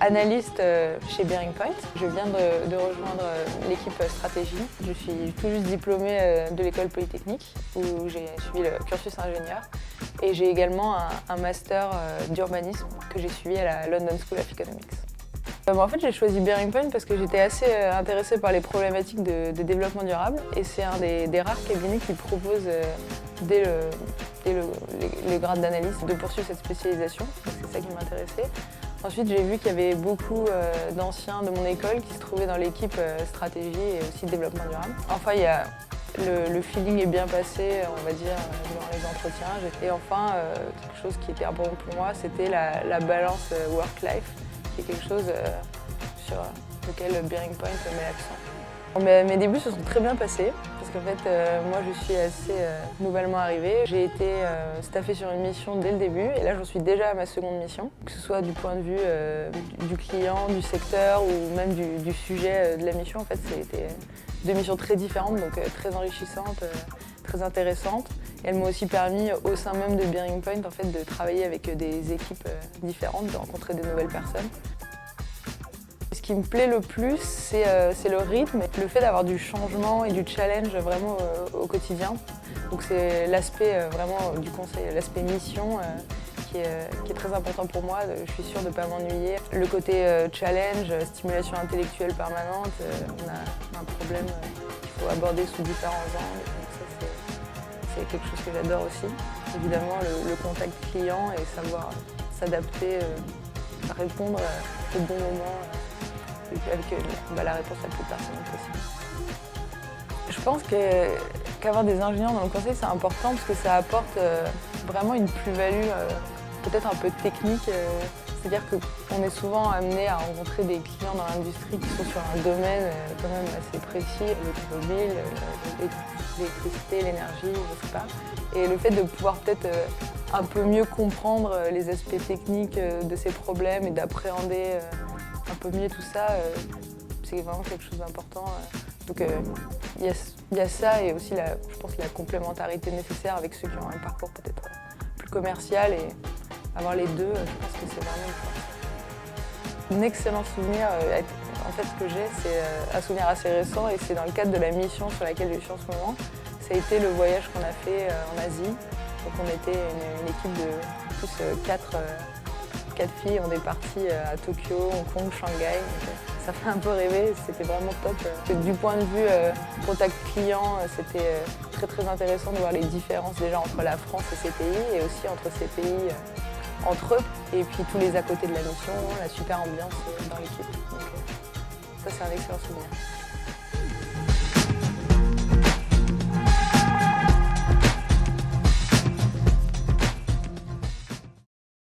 analyste chez Bearing Point. Je viens de rejoindre l'équipe stratégie. Je suis tout juste diplômée de l'école polytechnique où j'ai suivi le cursus ingénieur. Et j'ai également un master d'urbanisme que j'ai suivi à la London School of Economics. En fait, j'ai choisi Bearing Point parce que j'étais assez intéressée par les problématiques de développement durable. Et c'est un des rares cabinets qui propose, dès le grade d'analyse, de poursuivre cette spécialisation. C'est ça qui m'intéressait. Ensuite, j'ai vu qu'il y avait beaucoup d'anciens de mon école qui se trouvaient dans l'équipe stratégie et aussi développement durable. Enfin, le feeling est bien passé, on va dire, durant les entretiens. Et enfin, quelque chose qui était important pour moi, c'était la balance work-life, qui est quelque chose sur lequel Bearing Point met l'accent. Mes débuts se sont très bien passés, parce qu'en fait, moi je suis assez nouvellement arrivée. J'ai été staffée sur une mission dès le début, et là j'en suis déjà à ma seconde mission. Que ce soit du point de vue du client, du secteur, ou même du sujet de la mission, en fait, c'était deux missions très différentes, donc très enrichissantes, très intéressantes. Et elles m'ont aussi permis, au sein même de Bearing Point, en fait, de travailler avec des équipes différentes, de rencontrer de nouvelles personnes. Ce qui me plaît le plus, c'est le rythme, le fait d'avoir du changement et du challenge vraiment au quotidien. Donc c'est l'aspect vraiment du conseil, l'aspect mission qui est très important pour moi. Je suis sûre de ne pas m'ennuyer. Le côté challenge, stimulation intellectuelle permanente, on a un problème qu'il faut aborder sous différents angles. Donc ça, c'est quelque chose que j'adore aussi. Évidemment, le contact client et savoir s'adapter, répondre au bon moment. Avec la réponse la plus pertinente possible. Je pense qu'avoir des ingénieurs dans le conseil, c'est important parce que ça apporte vraiment une plus-value peut-être un peu technique. C'est-à-dire qu'on est souvent amené à rencontrer des clients dans l'industrie qui sont sur un domaine quand même assez précis, l'automobile, l'électricité, l'énergie, je ne sais pas. Et le fait de pouvoir peut-être un peu mieux comprendre les aspects techniques de ces problèmes et d'appréhender un peu mieux tout ça, c'est vraiment quelque chose d'important. Donc il y a ça et aussi je pense la complémentarité nécessaire avec ceux qui ont un parcours peut-être plus commercial, et avoir les deux, je pense que c'est vraiment une force. Un excellent souvenir en fait, que j'ai, c'est un souvenir assez récent, et c'est dans le cadre de la mission sur laquelle je suis en ce moment. Ça a été le voyage qu'on a fait en Asie. Donc on était une équipe de plus quatre filles. On est parti à Tokyo, Hong Kong, Shanghai. Donc, ça fait un peu rêver, c'était vraiment top. Du point de vue contact client, c'était très très intéressant de voir les différences déjà entre la France et ces pays, et aussi entre ces pays entre eux, et puis tous les à côté de la mission, la super ambiance dans l'équipe. Donc ça, c'est un excellent souvenir.